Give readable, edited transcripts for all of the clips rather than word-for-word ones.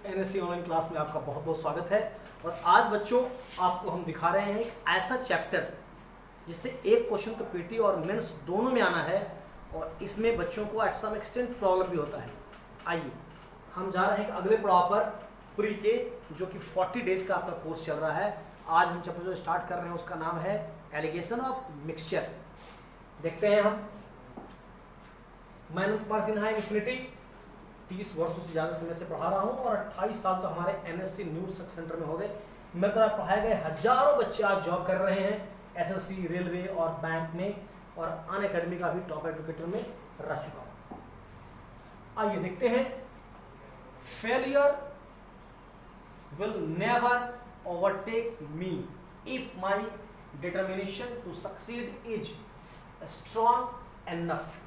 NSC online class में आपका बहुत बहुत स्वागत है। और आज बच्चों आपको हम दिखा रहे हैं एक ऐसा चैप्टर जिससे एक क्वेश्चन तो पीटी और मेंस दोनों में आना है और इसमें बच्चों को एट सम एक्सटेंट प्रॉब्लम भी होता है। आइए हम जा रहे हैं अगले पड़ाव पर, प्री के जो कि 40 डेज का आपका कोर्स चल रहा है। आज हम चैप्टर जो स्टार्ट कर रहे हैं उसका नाम है एलिगेशन ऑफ मिक्सचर। देखते हैं हम। मैं अनंत कुमार सिन्हा इन्फिनिटी 30 वर्षों से ज़्यादा समय से पढ़ा रहा हूँ और 28 साल तो हमारे एनएससी न्यूज़ सेंटर में हो गए। मेरे द्वारा पढ़ाए गए हजारों बच्चे आज जॉब कर रहे हैं एसएससी, रेलवे और बैंक में, और अन अकेडमी का भी टॉप एडवोकेटर में रह चुका हूँ। आइए देखते हैं। Failure will never overtake me if my determination to succeed is strong enough.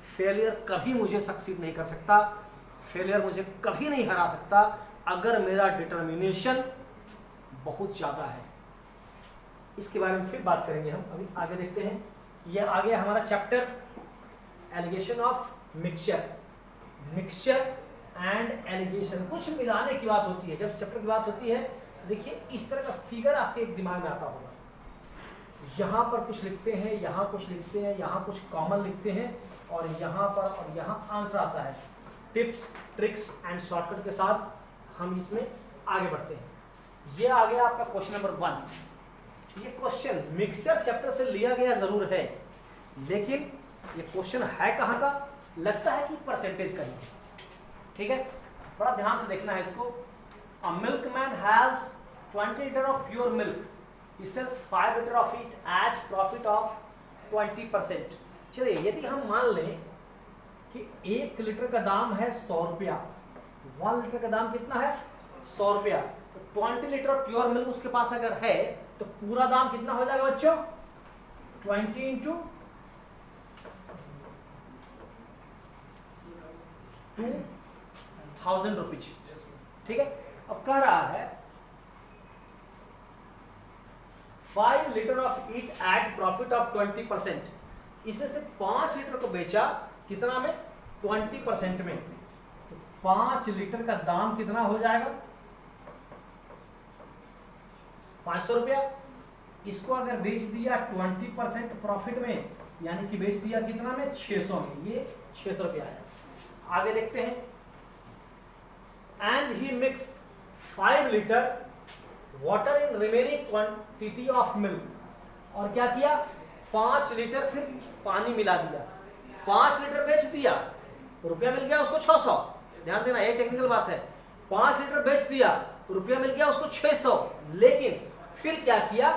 Failure कभी मुझे सक्सीड नहीं कर सकता, फेलियर मुझे कभी नहीं हरा सकता अगर मेरा डिटर्मिनेशन बहुत ज़्यादा है। इसके बारे में फिर बात करेंगे हम, अभी आगे देखते हैं। यह आ गया हमारा chapter alligation of mixture. Mixture and alligation कुछ मिलाने की बात होती है। जब चैप्टर की बात होती है देखिए इस तरह का फिगर आपके एक दिमाग में आता होगा। यहाँ पर कुछ लिखते हैं, यहाँ कुछ लिखते हैं, यहाँ कुछ कॉमन लिखते हैं और यहाँ पर और यहाँ आंसर आता है। टिप्स, ट्रिक्स एंड शॉर्टकट के साथ हम इसमें आगे बढ़ते हैं। ये आ गया आपका क्वेश्चन नंबर 1। ये क्वेश्चन मिक्सचर चैप्टर से लिया गया जरूर है, लेकिन ये क्वेश्चन है कहाँ का? लगता है कि परसेंटेज का ही। ठीक है, बड़ा ध्यान से देखना है इसको। A milkman has 20 litre of pure milk, he sells 5 litre of it at profit of 20%। चलिए यदि हम मान लें कि 1 लीटर का दाम है 100 रुपया, 1 लीटर का दाम कितना है? 100 रुपया। तो 20 लीटर प्योर मिल्क उसके पास अगर है तो पूरा दाम कितना हो जाएगा बच्चों? 20 इंटू 2000 रुपीज। ठीक है, अब कह रहा है 5 litre of it at profit of 20%। इसमें से 5 लीटर को बेचा कितना में? 20% में। तो 5 लीटर का दाम कितना हो जाएगा? 500 रुपया। इसको अगर बेच दिया 20% प्रॉफिट में, यानी कि बेच दिया कितना में? 600 में। ये 600 रुपया आया। आगे देखते हैं। And he mix 5 litre water in remaining quantity of milk. और क्या किया? 5 लीटर फिर पानी मिला दिया। 5 लीटर बेच दिया, रुपया मिल गया उसको 600। ध्यान देना, ये टेक्निकल बात है। 5 लीटर बेच दिया, रुपया मिल गया उसको 600। लेकिन फिर क्या किया?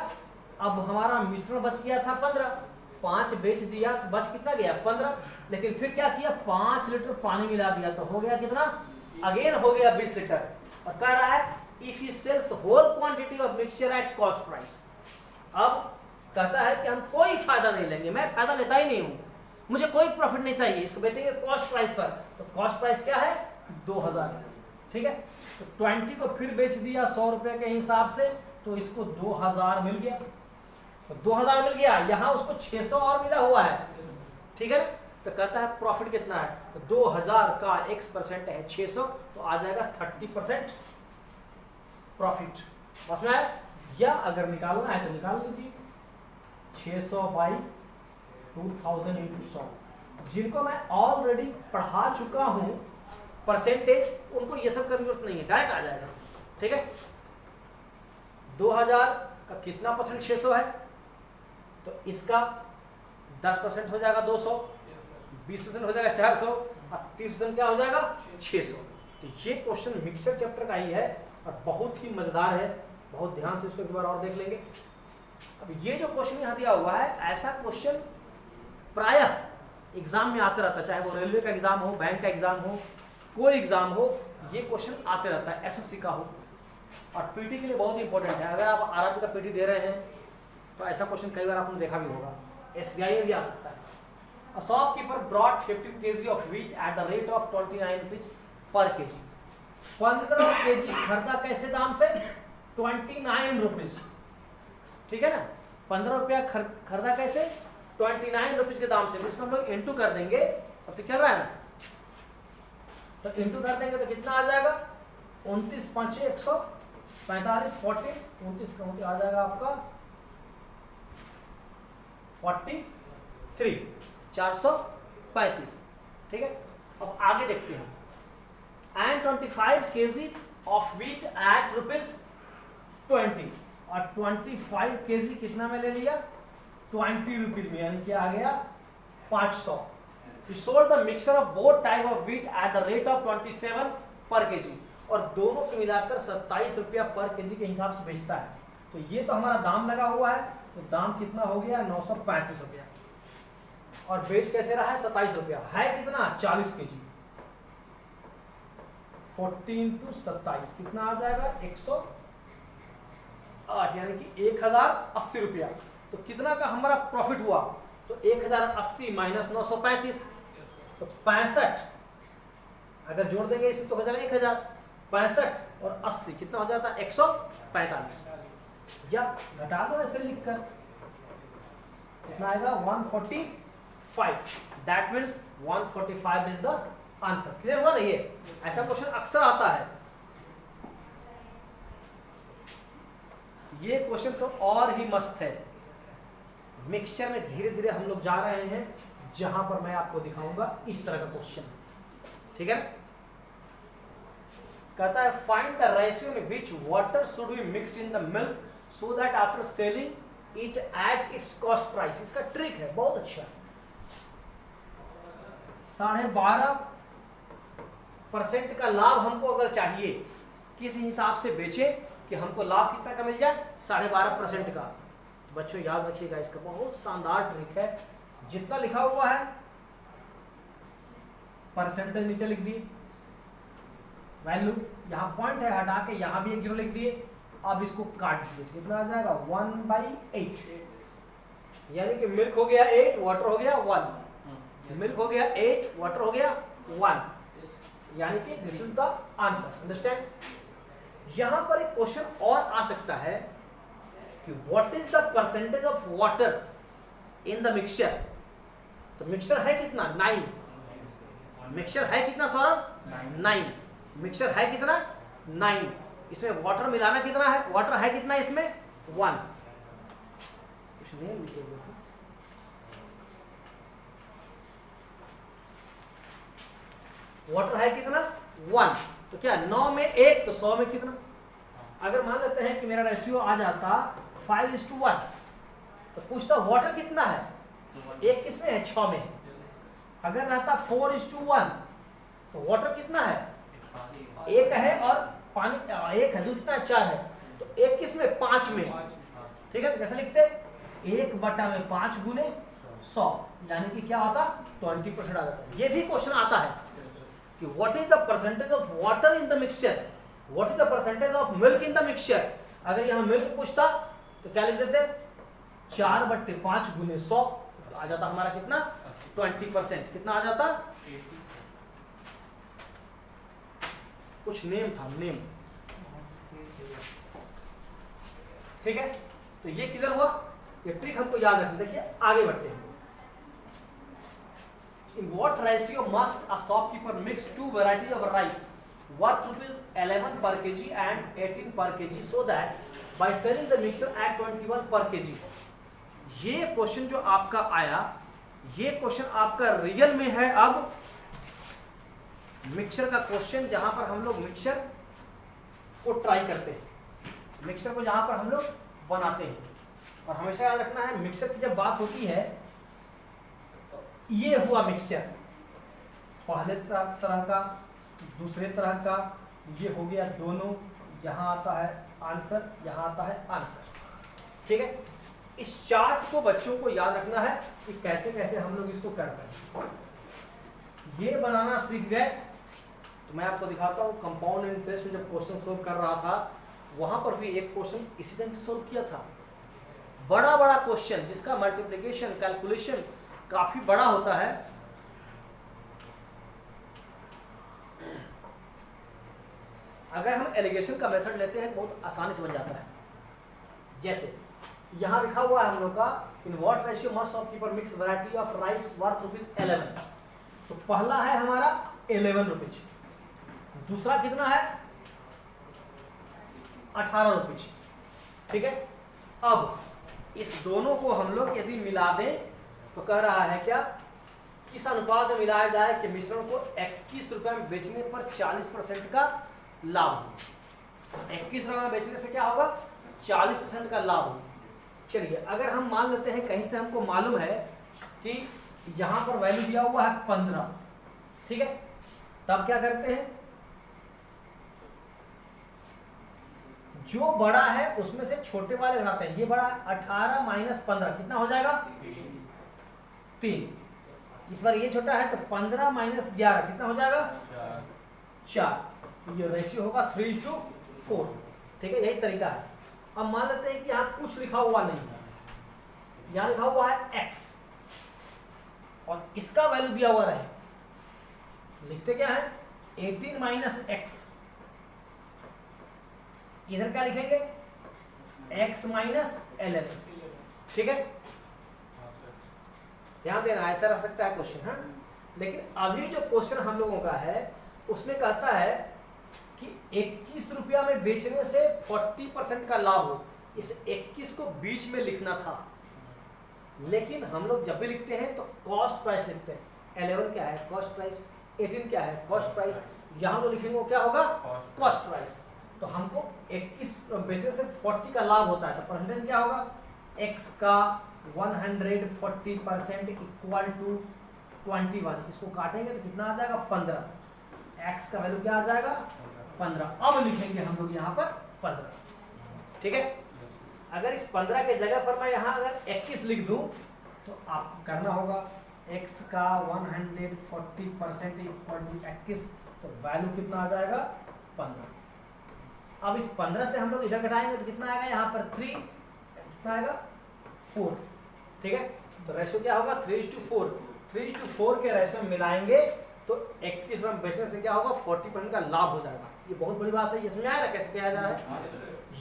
अब हमारा मिश्रण बच गया था 15। 5 बेच दिया तो बच कितना गया? 15। लेकिन फिर क्या किया? 5 लीटर पानी मिला दिया तो हो गया कितना? अगेन हो गया 20 लीटर। और कह रहा है if he sells whole quantity of mixture at cost price। अब कहता है कि हम कोई फायदा नहीं लेंगे, मैं फायदा लेता ही नहीं हूं, मुझे कोई प्रॉफिट नहीं चाहिए, इसको बेचेंगे कॉस्ट प्राइस पर। तो कॉस्ट प्राइस क्या है? 2000। ठीक है, तो 20 को फिर बेच दिया 100 रुपए के हिसाब से, तो इसको 2000 मिल गया। तो 2000 मिल गया, यहाँ उसको 600 और मिला हुआ है। ठीक है, तो कहता है प्रॉफिट कितना है? तो 2000 का x% है 600, तो आ जाएगा 30% प्रॉफिट। बस में है, या अगर निकालना है तो निकाल लीजिए। 600 बाई 2000 इंटू 100। जिनको मैं ऑलरेडी पढ़ा चुका हूं परसेंटेज, उनको ये सब करने की जरूरत नहीं है, डायरेक्ट आ जाएगा। ठीक है, 2000 का कितना परसेंट 600 है? तो इसका 10% हो जाएगा 200, 20% हो जाएगा 400 और 30% क्या हो जाएगा? 600। तो ये क्वेश्चन मिक्सचर चैप्टर का ही है और बहुत ही मजेदार है। बहुत ध्यान से इसको एक बार और देख लेंगे। अब ये जो क्वेश्चन यहाँ दिया हुआ है, ऐसा क्वेश्चन प्रायः एग्जाम में आते रहता है, चाहे वो रेलवे का एग्जाम हो, बैंक का एग्जाम हो, कोई एग्जाम हो, ये क्वेश्चन आते रहता है, एसएससी का हो। और पीटी के लिए बहुत इंपॉर्टेंट है। अगर आप आरआरबी का पीटी दे रहे हैं तो ऐसा क्वेश्चन कई बार आपने देखा भी होगा, एसबीआई में भी आ सकता है। A shopkeeper brought 15 kg of wheat at the rate of 29 rupees per kg। 15 kg खरीदा कैसे दाम से? 29 रुपीज। ठीक है ना, 15 रुपया खरीदा कैसे? 29 रुपीज के दाम से। इसको हम लोग इंटू कर देंगे, सब ठीक चल रहा है ना? तो इंटू कर देंगे तो कितना आ जाएगा? 29 5 145 40 29 का आ जाएगा आपका 43 435। ठीक है, अब आगे देखते हैं। And 25 kg of wheat at ₹20 और 25 kg कितना में ले लिया 20 रुपीज में, यानी कि आ गया 500। Sold the mixture of both type of wheat at the rate of 27 पर kg, और दोनों को मिलाकर 27 रुपया पर kg के हिसाब से बेचता है। तो ये तो हमारा दाम लगा हुआ है, तो दाम कितना हो गया 935 रुपया, और बेच कैसे रहा है 27 रुपया, है कितना 40 kg, 14 × 27 कितना आ जाएगा 108, यानी कि 1080 रुपया। तो कितना का हमारा प्रॉफिट हुआ, तो 1080 माइनस 935 तो 65, अगर जोड़ देंगे इसमें तो हो जाएगा 1065 और 80 कितना हो जाता है 145, या घटा दो ऐसे लिखकर कितना आएगा 145, that means 145 is the answer. Clear हुआ नहीं है? ऐसा क्वेश्चन अक्सर आता है। ये क्वेश्चन तो और ही मस्त है। मिक्सचर में धीरे धीरे हम लोग जा रहे हैं, जहां पर मैं आपको दिखाऊंगा इस तरह का क्वेश्चन। ठीक है, कहता है find the ratio in which water should be mixed in the milk so that after selling it at its cost price. इसका ट्रिक है, बहुत अच्छा। 12.5% का लाभ हमको अगर चाहिए, किस हिसाब से बेचे कि हमको लाभ कितना का मिल जाए 12.5% का। बच्चों याद रखिएगा, इसका बहुत शानदार ट्रिक है। जितना लिखा हुआ है परसेंटेज नीचे लिख दिए, वैल्यू यहाँ पॉइंट है हटा के यहाँ भी एक 0 लिख दिए। अब इसको काट दिए, कितना आ जाएगा 1/8, यानी कि मिल्क हो गया 8, वाटर हो गया 1, मिल्क हो गया 8, वाटर हो गया 1, यानी कि this is the answer. Understand? यहां पर एक क्वेश्चन और आ सकता है कि what is the percentage of water in the mixture. तो मिक्सचर है कितना 9, मिक्सचर है कितना सौरभ 9, मिक्सचर है कितना 9, इसमें वाटर मिलाना कितना है, वाटर है कितना इसमें 1। कुछ नहीं लिखे हुए थे, वाटर है कितना 1, तो क्या 9 में 1 तो 100 में कितना। अगर मान लेते हैं कि मेरा रेशियो आ जाता 5:1, तो पूछता वाटर कितना है, 1 किसमें है 6 में है। अगर रहता 4:1, तो वाटर कितना है 1 है और पानी 1 है, दूध कितना 4 है, तो 1 किसमें 5 में। ठीक है, तो कैसे लिखते 1/5 गुने 100, यानी कि क्या होता 20% आ जाता है। ये भी क्वेश्चन आता है कि what is the percentage of water in the mixture, what is the percentage of milk in the mixture. अगर यहाँ मिल्क पूछता तो क्या लिख देते 4/5 गुने 100, तो आ जाता हमारा कितना 20%। कितना आ जाता, कुछ नेम था, नेम। ठीक है, तो ये किधर हुआ, ये ट्रिक हमको याद रखना। देखिए आगे बढ़ते हैं। In what ratio must a shopkeeper mix two variety of rice worth ₹11 per kg and 18 per kg so that by selling the mixture at 21 per kg। ये क्वेश्चन जो आपका आया, ये क्वेश्चन आपका रियल में है। अब मिक्सचर का क्वेश्चन, जहां पर हम लोग मिक्सचर को ट्राई करते हैं, मिक्सचर को जहां पर हम लोग बनाते हैं। और हमेशा याद रखना है, मिक्सचर की जब बात होती है, ये हुआ मिक्सचर, पहले तरह का, दूसरे तरह का, ये हो गया दोनों, यहाँ आता है आंसर, यहाँ आता है आंसर। ठीक है, इस चार्ट को बच्चों को याद रखना है कि कैसे कैसे हम लोग इसको करते हैं। ये बनाना सीख गए तो मैं आपको दिखाता हूँ। कंपाउंड इंटरेस्ट में जब क्वेश्चन सोल्व कर रहा था, वहां पर भी एक क्वेश्चन इसी ढंग से सोल्व किया था। बड़ा बड़ा क्वेश्चन जिसका मल्टीप्लिकेशन कैलकुलेशन काफी बड़ा होता है। अगर हम एलिगेशन का मेथड लेते हैं बहुत आसानी से बन जाता है। जैसे यहां लिखा हुआ है हम लोग का, in what ratio must shopkeeper mix variety of rice worth ₹11। तो पहला है हमारा 11 रुपीज, दूसरा कितना है 18 रुपीज। ठीक है, अब इस दोनों को हम लोग यदि मिला दें तो कह रहा है क्या, किस अनुपात में मिलाया जाए कि मिश्रण को 21 रुपए में बेचने पर 40% का लाभ हो। 21 रुपए में बेचने से क्या होगा, 40% का लाभ हो। चलिए, अगर हम मान लेते हैं कहीं से हमको मालूम है कि यहां पर वैल्यू दिया हुआ है 15, ठीक है, तब क्या करते हैं, जो बड़ा है उसमें से छोटे वाले घटाते हैं। ये बड़ा है 18 माइनस 15 कितना हो जाएगा, 3। इस बार ये छोटा है तो 15 माइनस 11 कितना हो जाएगा, 4। ये रेशियो होगा 3:4। ठीक है, यही तरीका है। अब मान लेते हैं कि यहाँ कुछ लिखा हुआ नहीं है, यहाँ लिखा हुआ है x और इसका वैल्यू दिया हुआ रहे, लिखते क्या है 18 माइनस x। इधर क्या लिखेंगे, x माइनस 11। ठीक है, ध्यान देना, ऐसा रह सकता है क्वेश्चन। हाँ, लेकिन अभी जो क्वेश्चन हम लोगों का है उसमें कहता है कि 21 रुपया में बेचने से 40% का लाभ हो। इस 21 को बीच में लिखना था, लेकिन हम लोग जब भी लिखते हैं तो कॉस्ट प्राइस लिखते हैं। 11 क्या है, कॉस्ट प्राइस। 18 क्या है, कॉस्ट प्राइस। यहाँ जो लिखेंगे वो क्या होगा, कॉस्ट प्राइस। तो हमको 21 बेचने से 40 का लाभ होता है, तो परसेंटेज क्या होगा, x का 140% इक्वल टू 21। इसको काटेंगे तो कितना आ जाएगा, 15। x का वैल्यू क्या आ जाएगा, 15। अब लिखेंगे हम लोग यहाँ पर 15। ठीक है, अगर इस 15 के जगह पर मैं यहाँ अगर 21 लिख दूं तो आपको करना होगा x का 140% इक्वल टू 21, तो वैल्यू कितना आ जाएगा, 15। अब इस 15 से हम लोग इधर घटाएंगे तो कितना आएगा, यहाँ पर 3, कितना आएगा 4। ठीक है, तो रेशियो क्या होगा 3:4। 3:4 के रेशियो में मिलाएंगे तो 21 रुपये बेचने से क्या होगा, 40% का लाभ हो जाएगा। ये बहुत बड़ी बात है, ये समझ आया ना कैसे किया जा रहा है।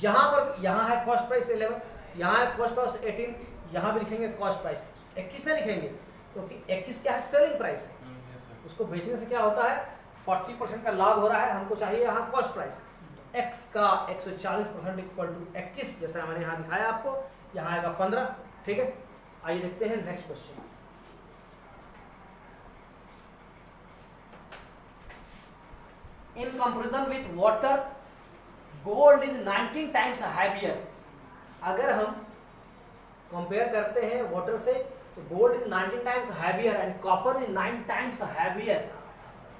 यहाँ पर यहाँ है कॉस्ट प्राइस 11, यहाँ है कॉस्ट प्राइस 18, यहाँ भी लिखेंगे कॉस्ट प्राइस 21 नहीं लिखेंगे क्योंकि 21 क्या है, सेलिंग प्राइस है। उसको बेचने से क्या होता है, 40% का लाभ हो रहा है, हमको चाहिए यहाँ कॉस्ट प्राइस। x का 140% इक्वल टू 21, जैसा मैंने यहाँ दिखाया आपको, यहाँ आएगा 15। ठीक है, आइए देखते हैं next question. In comparison with water gold is 19 times heavier. अगर हम कंपेयर करते हैं वाटर से तो gold is 19 times heavier and copper is 9 times heavier.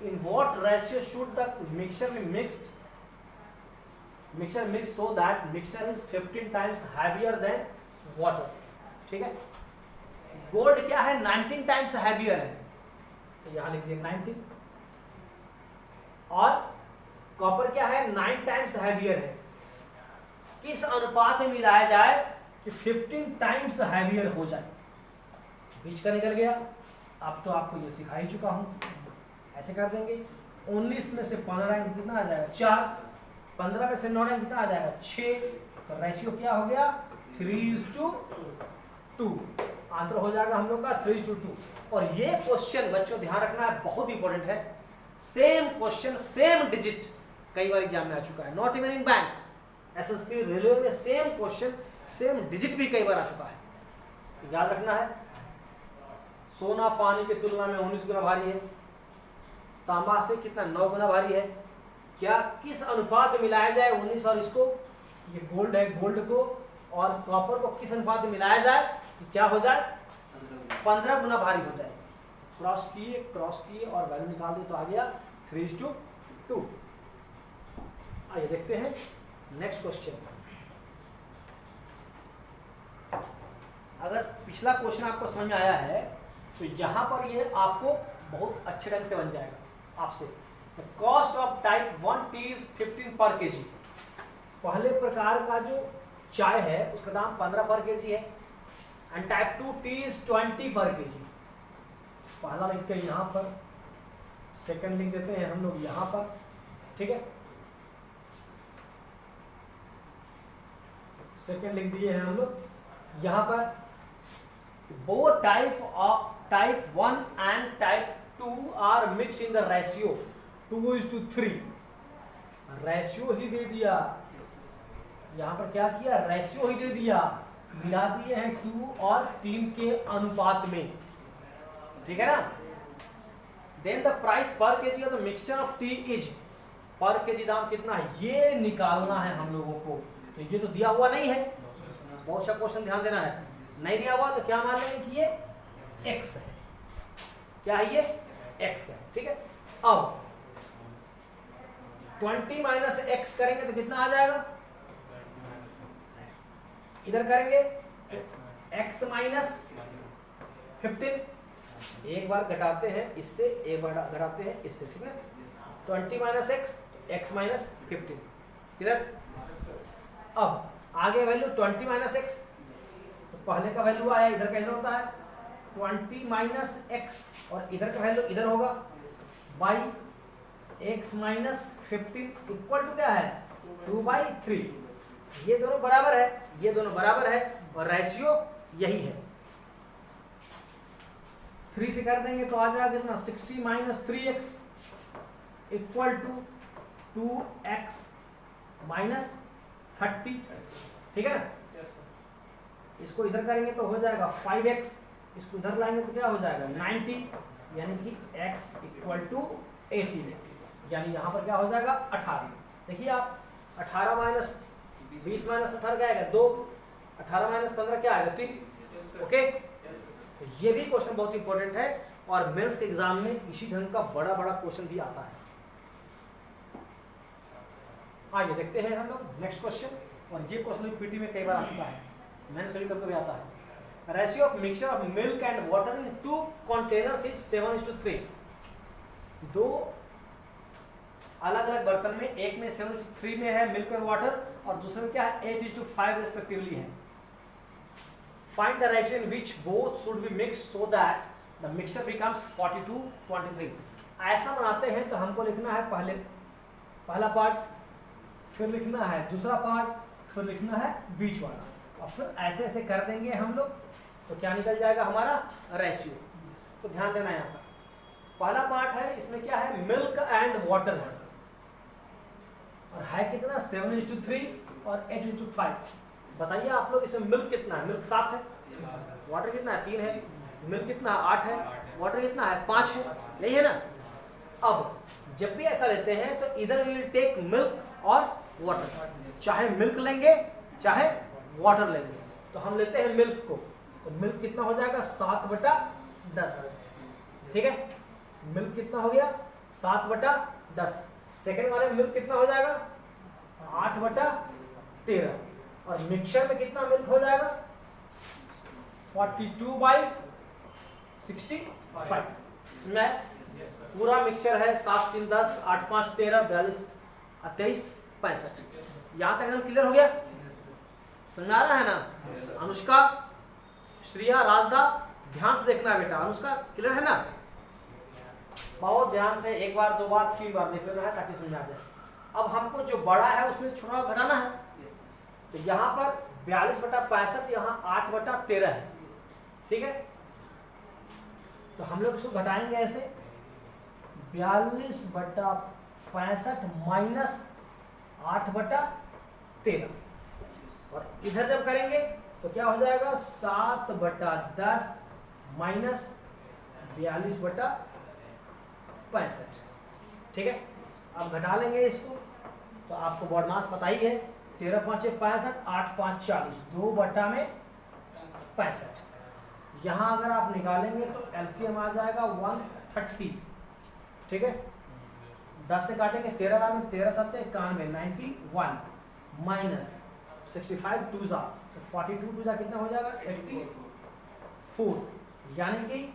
In what ratio should the mixture be mixed so that mixture is 15 times heavier than water। ठीक है, gold क्या है, 19 टाइम्स हैवियर है, तो यहां लिख दिए 19, और कॉपर क्या है, 9 टाइम्स हैवियर है। किस अनुपात में मिलाया जाए कि 15 टाइम्स हैवियर हो जाए। बीच का निकल गया, अब तो आपको ये सिखा ही चुका हूं, ऐसे कर देंगे। 19 में से 15 कितना आ जाएगा, 4। 15 में से 9 कितना आ जाएगा, 6। तो रेशियो क्या हो गया, 3:2। आंसर हो जाएगा हम लोग का 3:2। और ये क्वेश्चन बच्चों ध्यान रखना है, बहुत इंपॉर्टेंट है। सेम क्वेश्चन सेम डिजिट कई बार एग्जाम में आ चुका है, not even in bank, SSC railway में सेम क्वेश्चन सेम डिजिट भी कई बार आ चुका है। तो याद रखना है, सोना पानी की तुलना में 19 गुना भारी है, तांबा से कितना 9 गुना भारी है। क्या किस अनुपात में मिलाया जाए 19 और इसको, ये गोल्ड है, गोल्ड को और कॉपर को किस अनुपात में मिलाया जाए कि क्या हो जाए, 15 गुना भारी हो जाए। क्रॉस किए और वैल्यू निकाल दिए तो आ गया 3:2। आइए देखते हैं नेक्स्ट क्वेश्चन। अगर पिछला क्वेश्चन आपको समझ में आया है तो यहाँ पर ये आपको बहुत अच्छे ढंग से बन जाएगा आपसे। Cost of type 1 T is 15 पर केजी। पहले प्रकार का जो चाय है उसका दाम 15 पर केजी है, एंड टाइप 2 टी इज 20 पर केजी। पहला लिखते हैं यहाँ पर, सेकंड लिख देते हैं हम लोग यहाँ पर। ठीक है, सेकंड लिख दिए हैं हम लोग यहाँ पर। Both type 1 and type 2 are mixed in the ratio 2:3। Ratio ही दे दिया, यहाँ पर क्या किया, रेशियो ही दे दिया, मिला दिए हैं 2 और 3 के अनुपात में, ठीक है ना। देन द प्राइस पर KG of the mixture of T is, पर केजी दाम कितना है ये निकालना है हम लोगों को। तो ये तो दिया हुआ नहीं है, बहुत सा क्वेश्चन ध्यान देना है, नहीं दिया हुआ तो क्या मान लेंगे कि ये x है, क्या है ये x है, ठीक है। अब 20 माइनस एक्स करेंगे तो कितना आ जाएगा, इधर करेंगे तो x माइनस 15, एक बार घटाते हैं इससे, एक बार घटाते हैं इससे, ठीक है। 20 minus x, x minus 15, clear. अब आगे वैल्यू 20 माइनस एक्स, तो पहले का वैल्यू आया, इधर का इधर होता है 20 माइनस एक्स, और इधर का वैल्यू इधर होगा by x minus 15 equal to क्या है 2/3। ये दोनों बराबर है, ये दोनों बराबर है, और रेशियो यही है। 3 से कर देंगे तो आ जाएगा कितना 60 minus 3x equal to 2x minus 30, ठीक है ना। इसको इधर करेंगे तो हो जाएगा 5x, इसको इधर लाएंगे तो क्या हो जाएगा 90, यानी कि x इक्वल टू 18, यानी यहाँ पर क्या हो जाएगा 18। देखिए आप 18 माइनस 20 माइनस 18 क्या आएगा 2, 18 माइनस 15 क्या आएगा 3, ओके। ये भी क्वेश्चन बहुत इंपॉर्टेंट है, और मेंस के एग्जाम में इसी ढंग का बड़ा बड़ा क्वेश्चन भी आता है। आइए देखते हैं हम लोग नेक्स्ट क्वेश्चन, और ये क्वेश्चन भी पीटी में कई बार आ चुका है, मैंने सभी कभी आता है। Ratio of mixture of milk and water in 2 containers is 7:3। दो अलग अलग बर्तन में, एक में 7:3 में है मिल्क और वाटर, और दूसरे में क्या है 8:5 रेस्पेक्टिवली है। Find the ratio in which both should be mix so that the mixture becomes 42:23। ऐसा बनाते हैं तो हमको लिखना है पहले पहला पार्ट, फिर लिखना है दूसरा पार्ट, फिर लिखना है बीच वाला, और फिर ऐसे ऐसे कर देंगे हम लोग, तो क्या निकल जाएगा हमारा रेशियो। तो ध्यान देना यहाँ पर पहला पार्ट है, इसमें क्या है मिल्क एंड वाटर है, और है कितना 7:3 और 8:5। बताइए आप लोग इसमें मिल्क कितना है, मिल्क 7 है, वाटर कितना है 3 है, मिल्क कितना है 8 है, वाटर कितना है 5 है, यही है ना। अब जब भी ऐसा लेते हैं तो इधर विल टेक मिल्क और वाटर, चाहे मिल्क लेंगे चाहे वाटर लेंगे, तो हम लेते हैं मिल्क को, तो मिल्क कितना हो जाएगा 7/10, ठीक है। मिल्क कितना हो गया 7/10। सेकेंड वाले मिल्क कितना हो जाएगा 8/13, और मिक्सचर में कितना मिल्क हो जाएगा 42/65। मैं पूरा मिक्सचर है 7 3 10 8 5 13 42 23 65। यहाँ तक एकदम क्लियर हो गया, समझ आ रहा है ना। अनुष्का, श्रिया, राजदा, ध्यान से देखना है बेटा। अनुष्का क्लियर है ना, बहुत ध्यान से एक बार 2 बार 3 बार देख लेना है ताकि समझ आ जाए। अब हमको जो बड़ा है उसमें छोटा घटाना है, तो यहाँ पर 42/65, यहाँ 8/13 है, ठीक है। तो हम लोग इसको घटाएंगे ऐसे 42/65 माइनस 8/13, और इधर जब करेंगे तो क्या हो जाएगा 7/10 माइनस 42/65, ठीक है। अब घटा लेंगे इसको, तो आपको बॉडमास पता ही है 13 5 65, 8 5 40, 2/65। यहाँ अगर आप निकालेंगे तो एलसीएम आ जाएगा 130, ठीक है। 10 से काटेंगे 13 में 13 7 91 91 माइनस 65 2 जा, तो 42 2 जा कितना हो जाएगा 84, यानी कि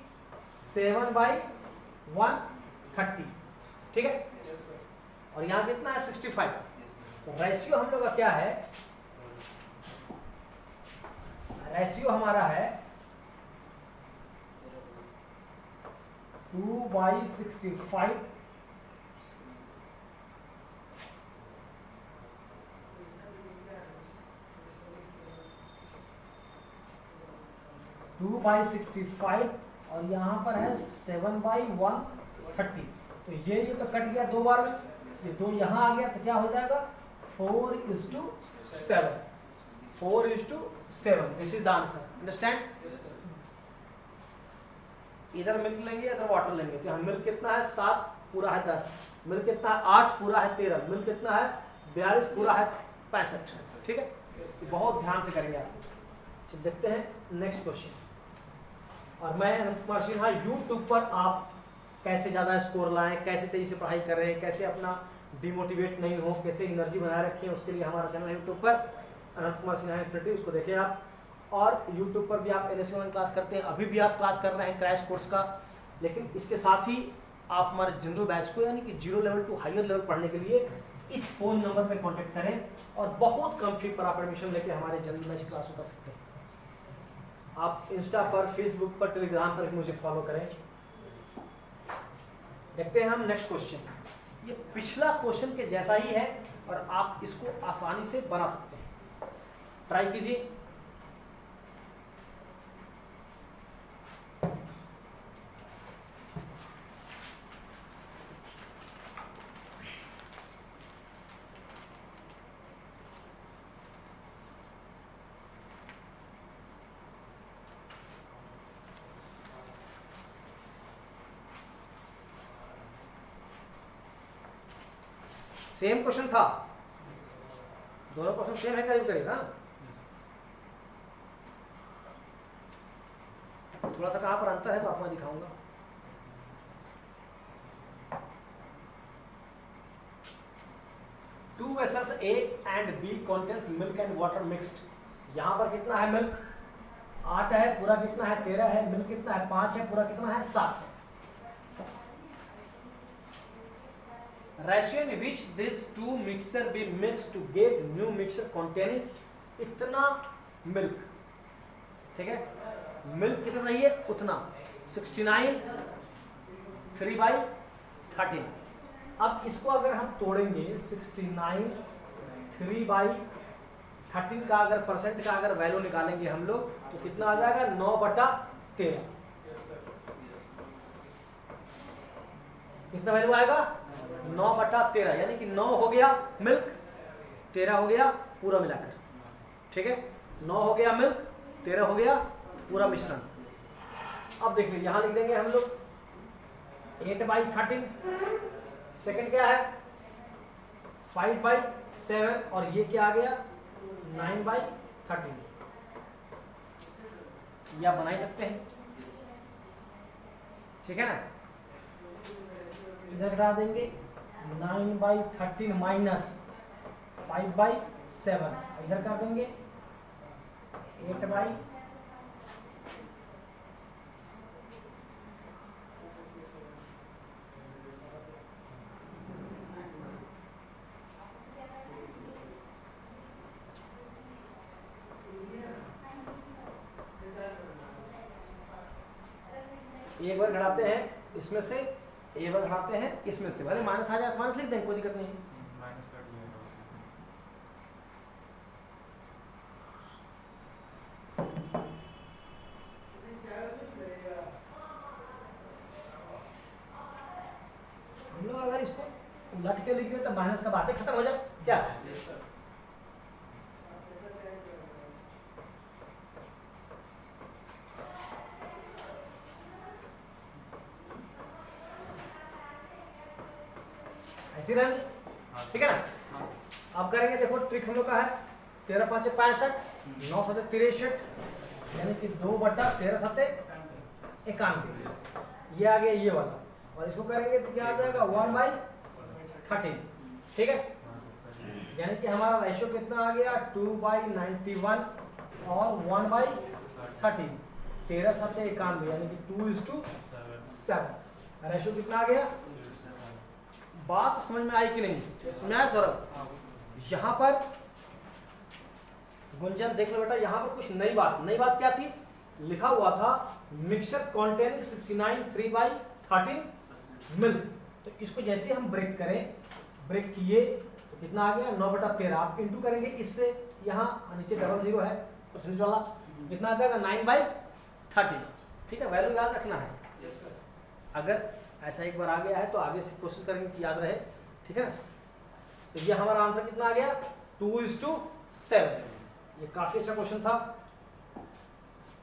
7/130, ठीक है। और यहाँ कितना है 65। तो रेशियो हम लोग का क्या है, रेशियो हमारा है 2/65 2/65, और यहाँ पर है 7/130। तो ये तो कट गया 2 बार में, ये 2 यहाँ आ गया तो क्या हो जाएगा 4:7, 4:7, this is the answer. Understand? इधर मिल्क लेंगे इधर वाटर लेंगे, तो यहाँ मिल्क कितना है 7 पूरा है 10, मिल्क कितना है 8 पूरा है 13, मिल्क कितना है 42 पूरा है 65। ठीक है, बहुत ध्यान से करेंगे आप। चलिए देखते हैं नेक्स्ट क्वेश्चन। और मैं अनंत कुमार सिन्हा, यूट्यूब पर आप कैसे ज़्यादा स्कोर लाएं, कैसे तेजी से पढ़ाई कर रहे हैं, कैसे अपना डिमोटिवेट नहीं हो, कैसे एनर्जी बनाए रखें, उसके लिए हमारा चैनल है यूट्यूब पर अनंत कुमार सिन्हा इन्फिनिटी, उसको देखें आप। और यूट्यूब पर भी आप NSE 1 क्लास करते हैं, अभी भी आप क्लास कर रहे हैं क्रैश कोर्स का, लेकिन इसके साथ ही आप हमारे जनरल बैच को यानी कि 0 लेवल टू हायर लेवल पढ़ने के लिए इस फ़ोन नंबर पर कॉन्टेक्ट करें और बहुत कम फी पर आप एडमिशन लेके हमारे जनरल बैच क्लास उतर सकते हैं। आप इंस्टा पर, फेसबुक पर, टेलीग्राम पर मुझे फॉलो करें। देखते हैं हम नेक्स्ट क्वेश्चन। ये पिछला क्वेश्चन के जैसा ही है और आप इसको आसानी से बना सकते हैं, ट्राई कीजिए। सेम क्वेश्चन था, दोनों क्वेश्चन सेम है, करीब करीब। हाँ, थोड़ा सा कहाँ पर अंतर है वो आपको मैं दिखाऊंगा। Two vessels A and B contains milk and water mixed। यहाँ पर कितना है मिल्क 8 है, पूरा कितना है 13 है, मिल्क कितना है 5 है, पूरा कितना है 7 है। Ratio in which these two mixture be mixed to get new mixture containing इतना मिल्क। ठीक है, मिल्क कितना चाहिए उतना, 69 3/13। अब इसको अगर हम तोड़ेंगे 69 3/13 का अगर परसेंट का अगर वैल्यू निकालेंगे हम लोग तो कितना आ जाएगा 9/13। कितना वैल्यू आएगा 9/13, यानी कि 9 हो गया मिल्क, 13 हो गया पूरा मिलाकर। ठीक है, 9 हो गया मिल्क, 13 हो गया पूरा मिश्रण। अब देख लीजिए यहाँ लिख देंगे हम लोग 8/13, सेकंड क्या है 5/7 और ये क्या आ गया 9/13। या बना ही सकते हैं, ठीक है ना। इधर घटा देंगे 9/13 माइनस 5/7, इधर कर देंगे 8/, एक बार घटाते हैं इसमें से, एक बार घटाते हैं इसमें से, भले माइनस आ जाए माइनस लिख देंगे, कोई दिक्कत नहीं है। हम लोग अगर इसको उलट के लिख दें तो माइनस का बातें खत्म हो जाए क्या। ऐसी रहेंगे, ठीक है ना। अब करेंगे, देखो ट्रिक हम लोग का है 13×5 = 65, 9×7 = 63, यानी कि 2/13 = 91। ये आ गया ये वाला, और इसको करेंगे तो क्या आ जाएगा 1/13। ठीक है, यानी कि हमारा रेशियो कितना आ गया 2/91 और 1/13, 13×7 = 91, यानी कि 2:7। रेशियो कितना आ गया। बात समझ में आई कि नहीं, समझ आया सौरभ। यहाँ पर गुंजन देख लो बेटा, यहाँ पर कुछ नई बात क्या थी, लिखा हुआ था मिक्सचर कॉन्टेनिंग 69 3/13 मिल्क। तो इसको जैसे हम ब्रेक किए तो कितना आ गया 9/13। आप इंटू करेंगे इससे, यहाँ नीचे डबल 0 है परसेंटेज वाला, कितना आ जाएगा 9/13। ठीक है, वैल्यू याद रखना है। Yes sir. अगर ऐसा एक बार आ गया है तो आगे से कोशिश करेंगे कि याद रहे, ठीक है ना। तो ये हमारा आंसर कितना आ गया 2:7। ये काफी अच्छा क्वेश्चन था।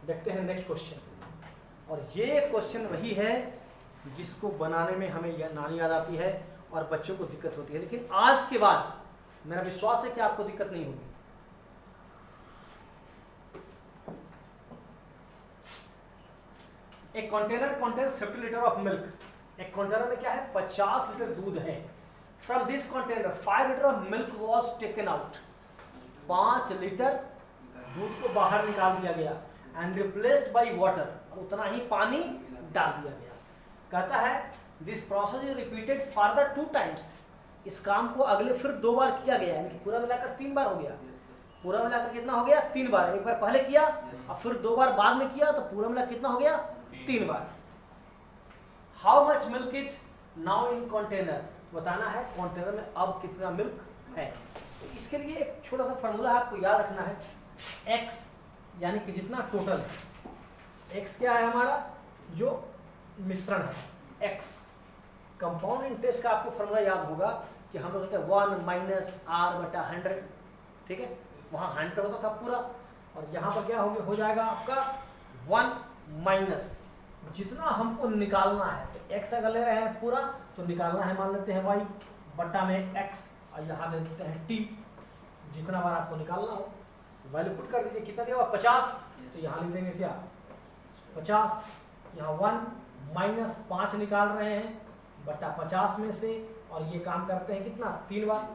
देखते हैं नेक्स्ट क्वेश्चन। और ये क्वेश्चन वही है जिसको बनाने में हमें यह नानी याद आती है और बच्चों को दिक्कत होती है, लेकिन आज के बाद मेरा विश्वास है कि आपको दिक्कत नहीं होगी। एक container contains 50 litre of milk. एक कंटेनर में क्या है 50 लीटर दूध है। From this container 5 litre of milk was taken out. 5 litre दूध को बाहर निकाल दिया गया एंड रिप्लेस्ड बाई वाटर, और उतना ही पानी डाल दिया गया। कहता है this process is repeated further 2 times. इस काम को अगले फिर 2 बार किया गया, यानी कि पूरा मिलाकर 3 बार हो गया। पूरा मिलाकर कितना हो गया 3 बार। एक बार पहले किया और फिर 2 बार बाद में किया, तो पूरा मिलाकर कितना हो गया 3 बार। How much milk is now in container, बताना है कंटेनर में अब कितना मिल्क है। तो इसके लिए एक छोटा सा फॉर्मूला है, आपको याद रखना है। x यानी कि जितना टोटल है, x क्या है हमारा जो मिश्रण है x। कंपाउंड इंटरेस्ट का आपको फॉर्मूला याद होगा कि हम लोग कहते हैं 1 - R/100, ठीक है। वहाँ 100 होता था पूरा, और यहाँ पर क्या हो जाएगा आपका 1 - जितना हमको निकालना है। तो x अगर ले रहे हैं पूरा तो निकालना है, मान लेते हैं y बट्टा में x, और यहाँ दे देते हैं t। जितना बार आपको निकालना हो वैल्यू पुट कर दीजिए। कितना दिया 50, तो यहाँ लिख देंगे क्या 50। यहाँ 1 - 5 निकाल रहे हैं बट्टा 50 में से, और ये काम करते हैं कितना 3 बार।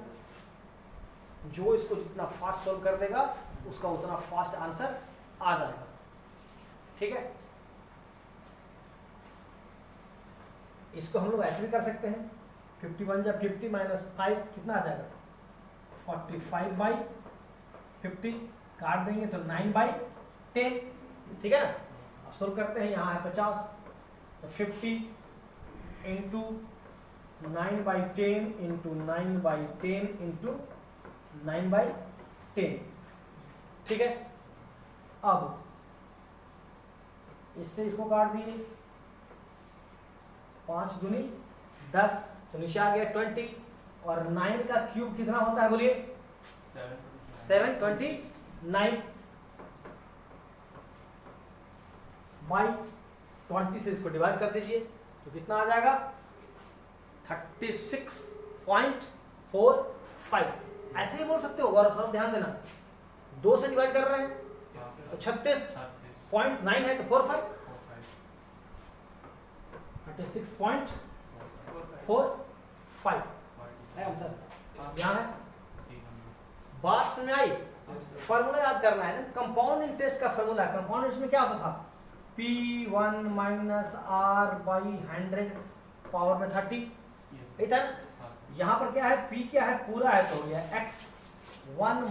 जो इसको जितना फास्ट सॉल्व कर देगा उसका उतना फास्ट आंसर आ जाएगा, ठीक है। इसको हम लोग ऐसे भी कर सकते हैं, 51 जब 50 - 5 कितना आ जाएगा 45/50, काट देंगे तो 9/10, ठीक है ना। अब सॉल्व करते हैं, यहाँ है 50, तो 50 इंटू 9/10 इंटू 9/10 इंटू 9/10, ठीक है। अब इससे इसको काट दिए, 5 दूनी 10, तो नीचे आ गया 20, और 9 का क्यूब कितना होता है बोलिए 729 बाई 20 से इसको डिवाइड कर दीजिए, तो कितना आ जाएगा 36.45। ऐसे ही बोल सकते हो, और सब ध्यान देना 2 से डिवाइड कर रहे हैं तो 36.9 है, तो 45 36.45 है आंसर। यहाँ है, बात समझ आई। फॉर्मूला याद करना है, कंपाउंड इंटरेस्ट का फॉर्मूला। कंपाउंड इंटरेस्ट में क्या होता था P1 - R/100 पावर में 30, यही था। यहाँ पर क्या है P क्या है पूरा है, तो हो गया x। 1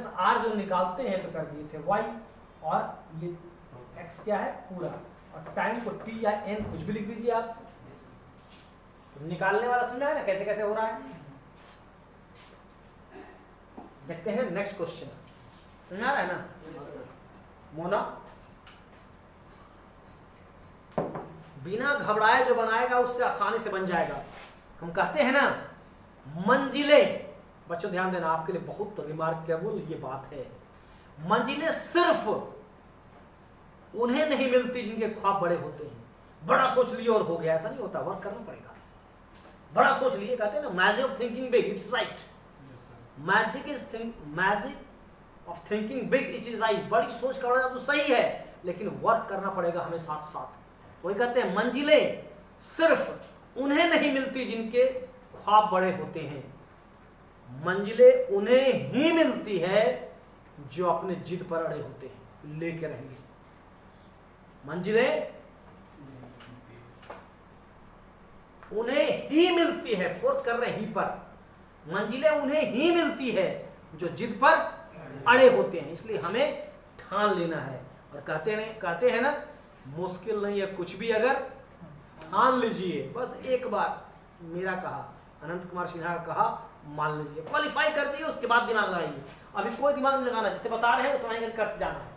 - R जो निकालते हैं तो कर दिए थे y, और ये x क्या है पूरा, और टाइम को t या n कुछ भी लिख दीजिए आप। निकालने वाला समझा है ना कैसे कैसे हो रहा है। देखते हैं नेक्स्ट क्वेश्चन, समझा रहा है ना मोना। बिना घबराए जो बनाएगा उससे आसानी से बन जाएगा। हम कहते हैं ना मंजिलें, बच्चों ध्यान देना आपके लिए बहुत रिमार्केबल ये बात है। मंजिलें सिर्फ उन्हें नहीं मिलती जिनके ख्वाब बड़े होते हैं। बड़ा सोच लिए और हो गया, ऐसा नहीं होता, वर्क करना पड़ेगा। बड़ा सोच लिए, कहते हैं ना magic of thinking big, it's right. Magic of thinking big it is right. बड़ी सोच करना तो सही है, लेकिन वर्क करना पड़ेगा हमें साथ साथ। वही कहते हैं मंजिलें सिर्फ उन्हें नहीं मिलती जिनके ख्वाब बड़े होते हैं। मंजिलें उन्हें ही मिलती है जो अपने जिद पर अड़े होते हैं, लेके रहेंगे। मंजिलें उन्हें ही मिलती है, फोर्स कर रहे हैं ही पर। मंजिलें उन्हें ही मिलती है जो जिद पर अड़े होते हैं, इसलिए हमें ठान लेना है। और कहते हैं ना मुश्किल नहीं है कुछ भी अगर ठान लीजिए। बस एक बार मेरा कहा, अनंत कुमार सिन्हा का कहा, मान लीजिए, क्वालिफाई कर दिए, उसके बाद दिमाग लगाइए। अभी कोई दिमाग नहीं लगाना, जिससे बता रहे हैं उतना ही करते जाना है।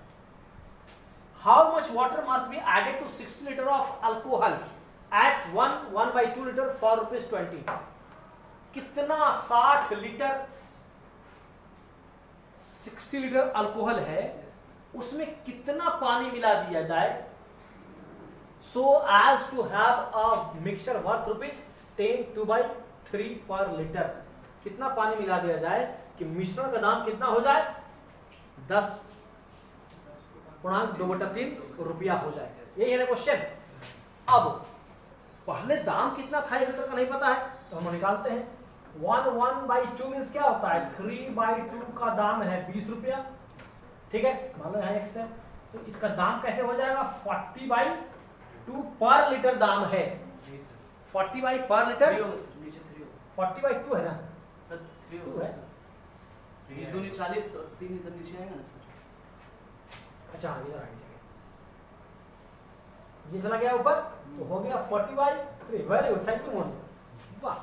How much water must be added to 60 litre of alcohol at 1/2 litre for ₹20। कितना 60 लीटर 60 लीटर अल्कोहल है, उसमें कितना पानी मिला दिया जाए so as to have a mixture worth rupees 10/3 पर लीटर। कितना पानी मिला दिया जाए कि मिश्रण का दाम कितना हो जाए 10.2/3 रुपया हो जाए। यही है ना क्वेश्चन। अब पहले दाम कितना था 1 लीटर का नहीं पता है तो हम निकालते हैं। 1/2 मीन्स क्या होता है 3/2 का दाम है 20 रुपया, ठीक है, मान लो यहाँ x है, तो इसका दाम कैसे हो जाएगा 40/2 पर लीटर दाम है। 40 पर लीटर 40/2 है ना सर, 3 2 होगा है। सर। 20 दूनी 40 तो 3 इधर नीचे आएगा ना सर। अच्छा हाँ, इधर आ गया, ये चला गया ऊपर तो हो गया 40/3। Very good, thank you Mohan. वाह,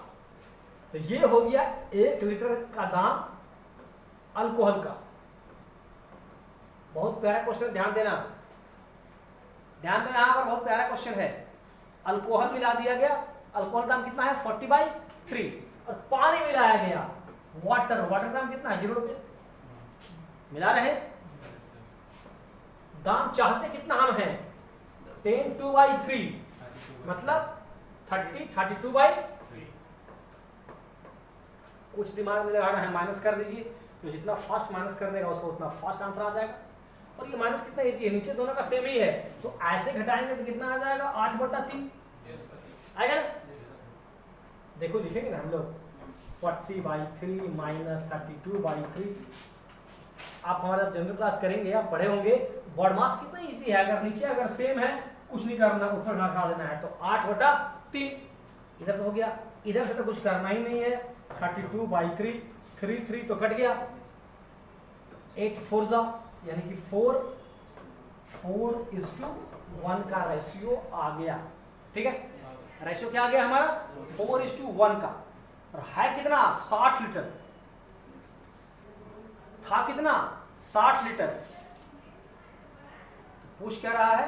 तो ये हो गया 1 लीटर का दाम अल्कोहल का। बहुत प्यारा क्वेश्चन, ध्यान देना, ध्यान देना, यहाँ पर बहुत प्यारा क्वेश्चन है। अल्कोहल मिला दिया गया, अल्कोहल दाम कितना है 40/3, और पानी मिलाया गया वाटर, वाटर दाम कितना है 0 रुपये। मिला रहे, दाम चाहते कितना हम हैं 10/2/3 मतलब 32/3। कुछ दिमाग में लगाना है, माइनस कर दीजिए, तो जितना फास्ट माइनस कर देगा उसको उतना फास्ट आंसर आ जाएगा। और ये माइनस कितना इजी है, नीचे दोनों का सेम ही है, तो ऐसे घटाएंगे तो कितना आ जाएगा 8/3 आएगा ना। देखो लिखेंगे ना हम लोग 40/3 माइनस 32/3। आप हमारा जनरल क्लास करेंगे, आप पढ़े होंगे, बॉड मास कितना इजी है। अगर नीचे अगर सेम है कुछ नहीं करना, ऊपर घटा देना है, तो 8/3 इधर से हो गया, इधर से तो कुछ करना ही नहीं है। 32/3 3 तो कट गया, 8 4 जा यानी कि 4:1 का रेशियो आ गया, ठीक है। रेशियो क्या आ गया हमारा 4:1 का, और है कितना 60 लीटर था, कितना 60 लीटर। तो पूछ क्या रहा है,